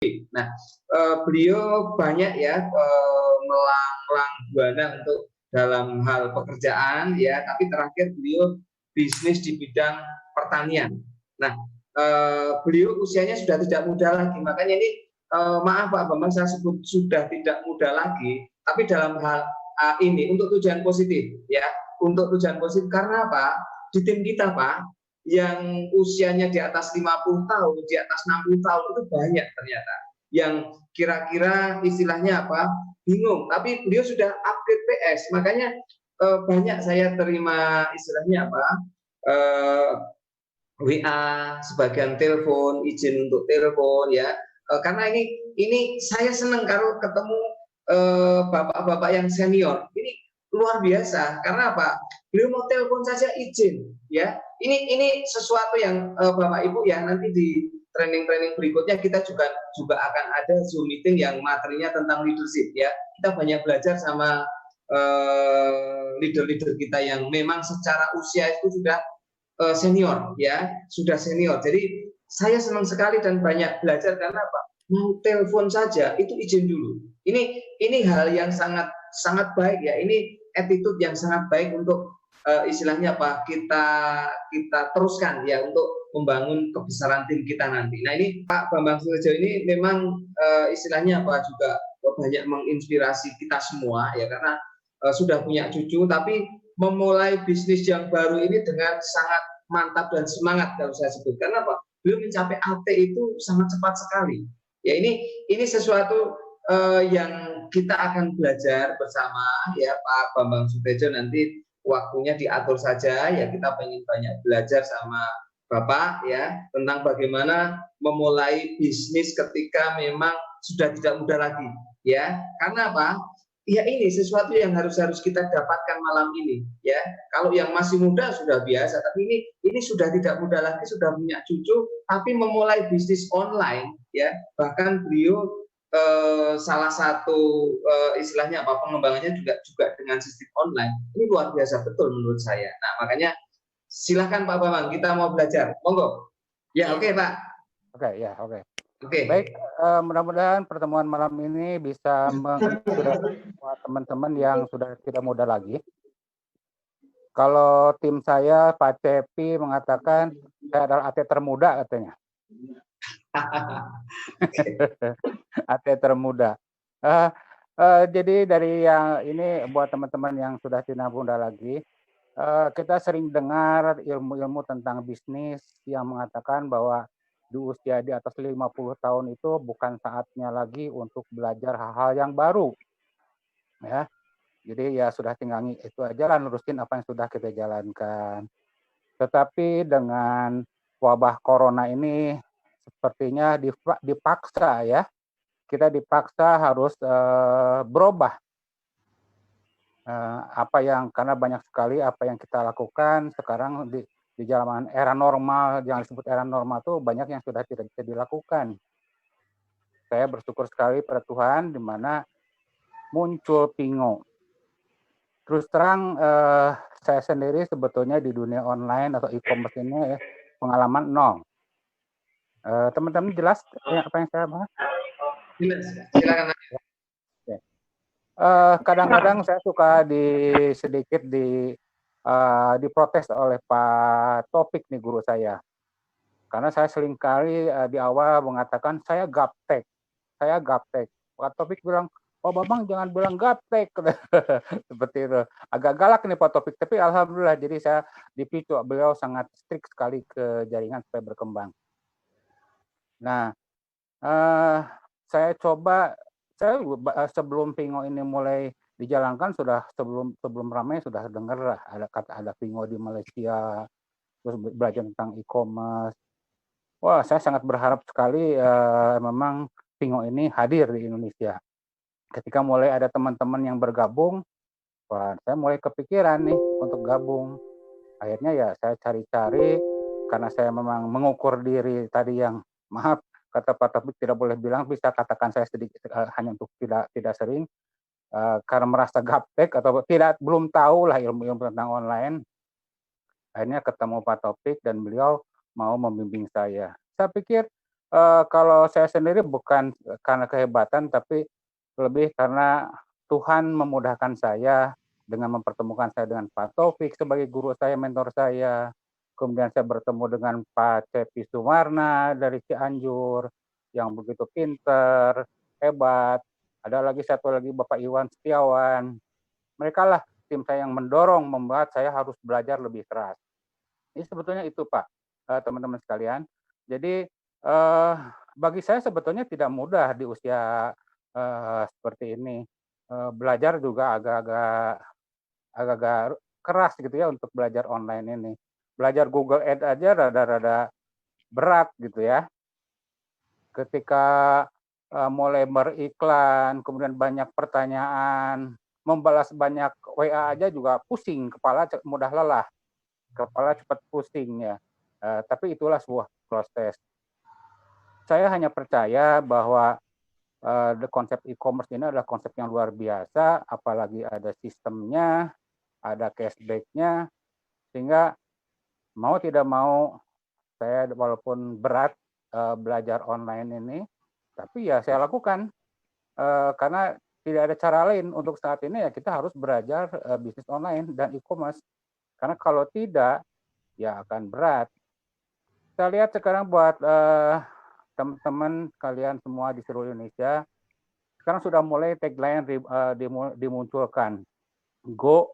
Nah, beliau banyak ya melanglang buana untuk dalam hal pekerjaan ya, tapi terakhir beliau bisnis di bidang pertanian. Nah, beliau usianya sudah tidak muda lagi, makanya ini maaf Pak Bambang, saya sebut sudah tidak muda lagi, tapi dalam hal ini untuk tujuan positif ya, untuk tujuan positif karena apa? Di tim kita Pak, yang usianya di atas 50 tahun, di atas 60 tahun itu banyak ternyata. Yang kira-kira istilahnya apa? Bingung, tapi beliau sudah upgrade PS, makanya banyak saya terima istilahnya apa? WA, sebagian telepon, izin untuk telepon ya. Karena ini saya senang kalau ketemu bapak-bapak yang senior. Ini luar biasa. Karena apa? Beliau mau telepon saja izin ya. Ini sesuatu yang Bapak Ibu ya, nanti di training-training berikutnya kita juga akan ada Zoom meeting yang materinya tentang leadership ya. Kita banyak belajar sama leader-leader kita yang memang secara usia itu sudah senior ya, sudah senior. Jadi saya senang sekali dan banyak belajar karena apa? Mau telepon saja itu izin dulu. Ini hal yang sangat sangat baik ya. Ini attitude yang sangat baik untuk istilahnya apa? Kita teruskan ya untuk membangun kebesaran tim kita nanti. Nah, ini Pak Bambang Surejo ini memang istilahnya apa juga banyak menginspirasi kita semua ya, karena sudah punya cucu tapi memulai bisnis yang baru ini dengan sangat mantap dan semangat kalau saya sebut. Karena apa? Beliau mencapai AT itu sangat cepat sekali. Ya, ini sesuatu yang kita akan belajar bersama ya Pak Bambang Sutejo, nanti waktunya diatur saja ya, kita pengen banyak belajar sama Bapak ya tentang bagaimana memulai bisnis ketika memang sudah tidak muda lagi ya. Karena apa? Ya, ini sesuatu yang harus kita dapatkan malam ini ya. Kalau yang masih muda sudah biasa, tapi ini sudah tidak muda lagi, sudah punya cucu tapi memulai bisnis online ya. Bahkan beliau salah satu istilahnya apa, pengembangannya juga dengan sistem online. Ini luar biasa betul menurut saya. Nah, makanya silakan Pak Bambang, kita mau belajar, monggo ya. Oke Pak. Oke ya, oke. Oke. Baik, mudah-mudahan pertemuan malam ini bisa menginspirasi teman-teman yang sudah tidak muda lagi. Kalau tim saya, Pak Cepi mengatakan saya adalah AT termuda katanya. AT termuda. Jadi dari yang ini buat teman-teman yang sudah tidak muda lagi, kita sering dengar ilmu-ilmu tentang bisnis yang mengatakan bahwa di usia di atas 50 tahun itu bukan saatnya lagi untuk belajar hal-hal yang baru. Ya. Jadi ya sudah tinggal itu aja lah, nerusin apa yang sudah kita jalankan. Tetapi dengan wabah corona ini sepertinya dipaksa ya. Kita dipaksa harus berubah. Karena banyak sekali apa yang kita lakukan sekarang di zaman era normal, yang disebut era normal itu banyak yang sudah tidak bisa dilakukan. Saya bersyukur sekali pada Tuhan di mana muncul Pingo. Terus terang saya sendiri sebetulnya di dunia online atau e-commerce ini pengalaman nol. Teman-teman jelas apa yang saya bahas? Jelas, silakan. Kadang-kadang saya suka sedikit diprotes oleh Pak Topik nih, guru saya. Karena saya seringkali di awal mengatakan saya gaptek. Pak Topik bilang, "Oh Bambang jangan bilang gaptek." Seperti itu. Agak galak nih Pak Topik, tapi alhamdulillah jadi saya dipicu, beliau sangat strict sekali ke jaringan supaya berkembang. Nah, saya sebelum Pingo ini mulai dijalankan sudah sebelum ramai sudah dengar lah ada Pingo di Malaysia, terus belajar tentang e-commerce. Wah, saya sangat berharap sekali memang Pingo ini hadir di Indonesia. Ketika mulai ada teman-teman yang bergabung, wah, saya mulai kepikiran nih untuk gabung. Akhirnya ya saya cari-cari, karena saya memang mengukur diri tadi yang, maaf, kata Pak Topik tidak boleh bilang, bisa katakan saya sedikit hanya untuk tidak sering, karena merasa gaptek atau belum tahu lah ilmu-ilmu tentang online. Akhirnya ketemu Pak Topik dan beliau mau membimbing saya. Saya pikir Kalau saya sendiri bukan karena kehebatan, tapi lebih karena Tuhan memudahkan saya dengan mempertemukan saya dengan Pak Taufik sebagai guru saya, mentor saya. Kemudian saya bertemu dengan Pak Cepi Sumarna dari Cianjur, yang begitu pinter, hebat. Ada lagi satu lagi Bapak Iwan Setiawan. Mereka lah tim saya yang mendorong, membuat saya harus belajar lebih keras. Ini sebetulnya itu Pak, teman-teman sekalian. Jadi bagi saya sebetulnya tidak mudah di usia seperti ini. Belajar juga agak-agak keras gitu ya untuk belajar online ini. Belajar Google Ads aja rada-rada berat gitu ya. Ketika mulai beriklan, kemudian banyak pertanyaan, membalas banyak WA aja juga pusing, kepala mudah lelah, kepala cepat pusing ya. Tapi itulah sebuah proses. Saya hanya percaya bahwa konsep e-commerce ini adalah konsep yang luar biasa, apalagi ada sistemnya, ada cashback-nya, sehingga mau tidak mau saya walaupun berat belajar online ini, tapi ya saya lakukan karena tidak ada cara lain untuk saat ini ya kita harus belajar bisnis online dan e-commerce. Karena kalau tidak, ya akan berat. Kita lihat sekarang buat teman-teman kalian semua di seluruh Indonesia, sekarang sudah mulai tagline dimunculkan, go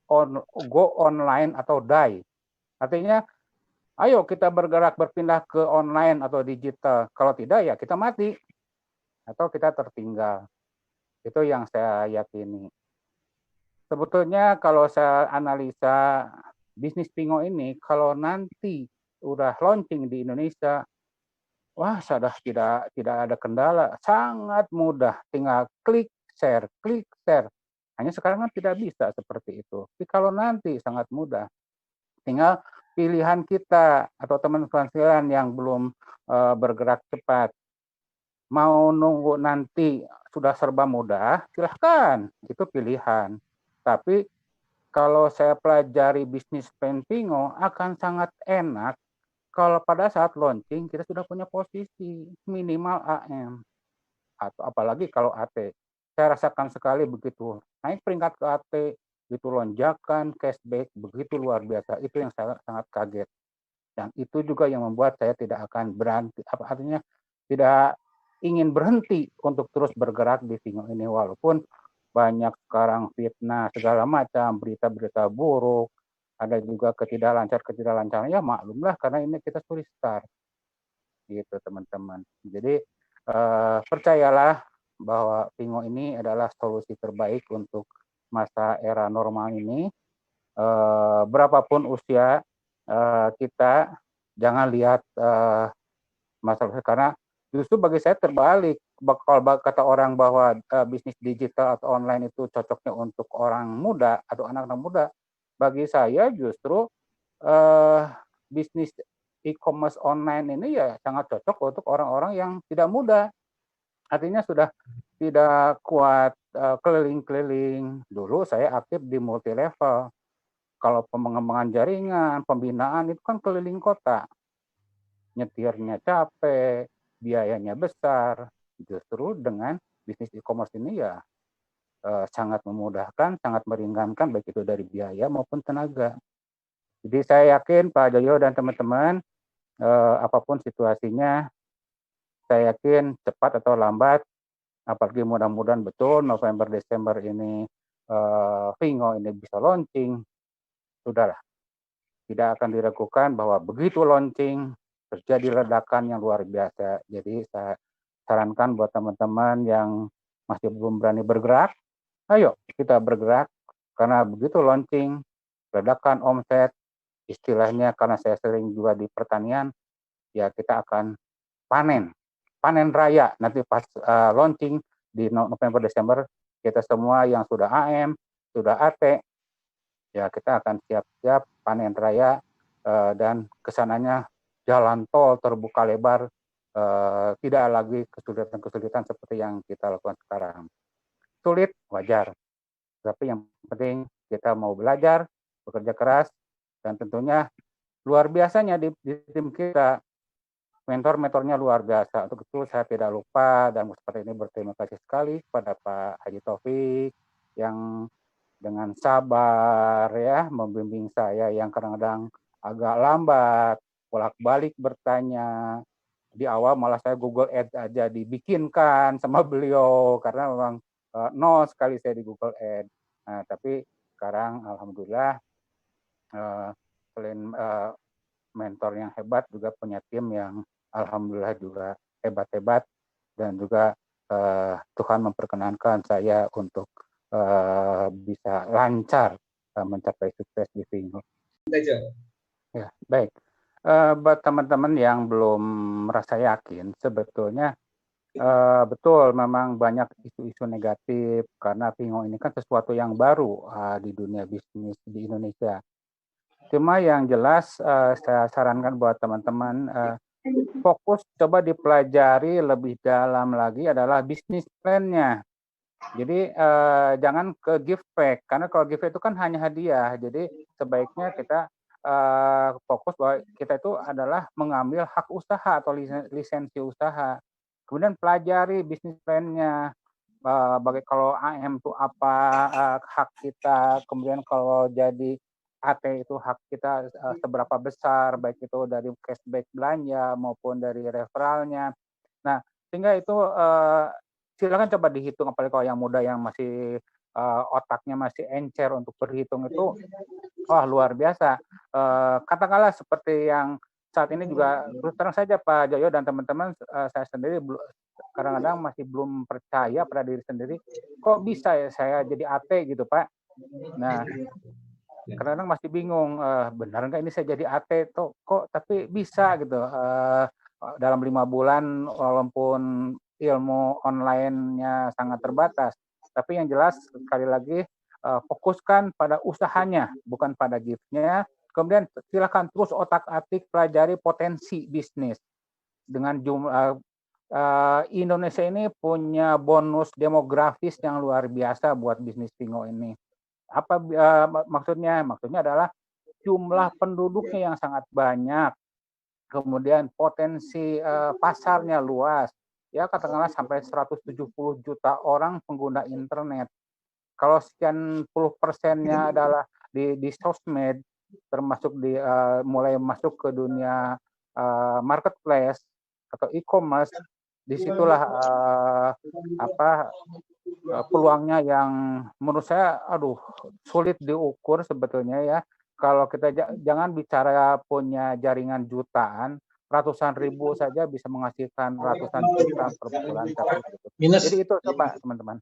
online atau die. Artinya, ayo kita bergerak berpindah ke online atau digital. Kalau tidak ya kita mati atau kita tertinggal. Itu yang saya yakini. Sebetulnya kalau saya analisa bisnis Pingo ini, kalau nanti udah launching di Indonesia, wah sudah tidak ada kendala, sangat mudah, tinggal klik share. Hanya sekarang kan tidak bisa seperti itu. Tapi kalau nanti sangat mudah, tinggal pilihan kita atau teman-teman sekalian yang belum bergerak cepat, mau nunggu nanti sudah serba mudah, silahkan, itu pilihan. Tapi kalau saya pelajari bisnis Pingo akan sangat enak kalau pada saat launching kita sudah punya posisi minimal AM atau apalagi kalau AT. Saya rasakan sekali begitu naik peringkat ke AT, itu lonjakan cashback begitu luar biasa. Itu yang saya sangat kaget. Dan itu juga yang membuat saya tidak akan berhenti, apa artinya tidak ingin berhenti untuk terus bergerak di Pingo ini walaupun banyak sekarang fitnah segala macam, berita-berita buruk, ada juga ketidaklancaran ya maklumlah karena ini kita turis start gitu teman-teman. Jadi percayalah bahwa Pingo ini adalah solusi terbaik untuk masa era normal ini. Berapapun usia kita, jangan lihat masalah karena justru bagi saya terbalik. Kalau kata orang bahwa bisnis digital atau online itu cocoknya untuk orang muda atau anak-anak muda, bagi saya justru bisnis e-commerce online ini ya sangat cocok untuk orang-orang yang tidak muda. Artinya sudah tidak kuat keliling-keliling. Dulu saya aktif di multi level. Kalau pengembangan jaringan, pembinaan itu kan keliling kota. Nyetirnya capek, biayanya besar. Justru dengan bisnis e-commerce ini ya sangat memudahkan, sangat meringankan baik itu dari biaya maupun tenaga. Jadi saya yakin Pak Joyo dan teman-teman apapun situasinya, saya yakin cepat atau lambat, apalagi mudah-mudahan betul November Desember ini Pingo ini bisa launching, sudahlah tidak akan diragukan bahwa begitu launching terjadi ledakan yang luar biasa. Jadi saya sarankan buat teman-teman yang masih belum berani bergerak, ayo kita bergerak karena begitu launching ledakan omset, istilahnya karena saya sering juga di pertanian, ya kita akan panen raya nanti pas launching di November Desember, kita semua yang sudah AM, sudah AT, ya kita akan siap-siap panen raya dan kesananya jalan tol terbuka lebar, tidak lagi kesulitan-kesulitan seperti yang kita lakukan sekarang. Sulit, wajar, tapi yang penting kita mau belajar, bekerja keras, dan tentunya luar biasanya di tim kita mentor-mentornya luar biasa. Untuk itu saya tidak lupa dan seperti ini berterima kasih sekali kepada Pak Haji Taufik yang dengan sabar ya membimbing saya yang kadang-kadang agak lambat, bolak-balik bertanya. Di awal malah saya Google Ads aja dibikinkan sama beliau karena memang nol sekali saya di Google Ads. Nah, tapi sekarang alhamdulillah selain mentor yang hebat juga punya tim yang alhamdulillah juga hebat-hebat dan juga Tuhan memperkenankan saya untuk bisa lancar mencapai sukses di Vingo. Ya, baik. Buat teman-teman yang belum merasa yakin, sebetulnya betul memang banyak isu-isu negatif karena Vingo ini kan sesuatu yang baru di dunia bisnis di Indonesia. Cuma yang jelas saya sarankan buat teman-teman fokus coba dipelajari lebih dalam lagi adalah bisnis plan-nya. Jadi jangan ke gift pack karena kalau gift pack itu kan hanya hadiah. Jadi sebaiknya kita fokus bahwa kita itu adalah mengambil hak usaha atau lisensi usaha. Kemudian pelajari bisnis plan-nya. Bagaimana kalau AM itu apa hak kita, kemudian kalau jadi AT itu hak kita seberapa besar, baik itu dari cashback belanja maupun dari referralnya. Nah, sehingga itu silakan coba dihitung, apalagi kalau yang muda yang masih otaknya masih encer untuk berhitung itu, wah luar biasa. Katakanlah seperti yang saat ini juga terus terang saja Pak Joyo dan teman-teman, saya sendiri kadang-kadang masih belum percaya pada diri sendiri, kok bisa ya saya jadi AT gitu Pak. Nah, kadang-kadang masih bingung, benar nggak ini saya jadi AT kok tapi bisa gitu. Dalam 5 bulan walaupun ilmu online-nya sangat terbatas, tapi yang jelas sekali lagi fokuskan pada usahanya, bukan pada gift-nya. Kemudian silakan terus otak-atik pelajari potensi bisnis. Dengan jumlah Indonesia ini punya bonus demografis yang luar biasa buat bisnis Vingo ini. Apa maksudnya? Maksudnya adalah jumlah penduduknya yang sangat banyak, kemudian potensi pasarnya luas. Ya katakanlah sampai 170 juta orang pengguna internet. Kalau sekian puluh persennya adalah di sosmed, termasuk mulai masuk ke dunia marketplace atau e-commerce, disitulah peluangnya yang menurut saya sulit diukur sebetulnya ya. Kalau kita jangan bicara punya jaringan jutaan, ratusan ribu saja bisa menghasilkan ratusan juta per bulan. Jadi itu coba teman-teman.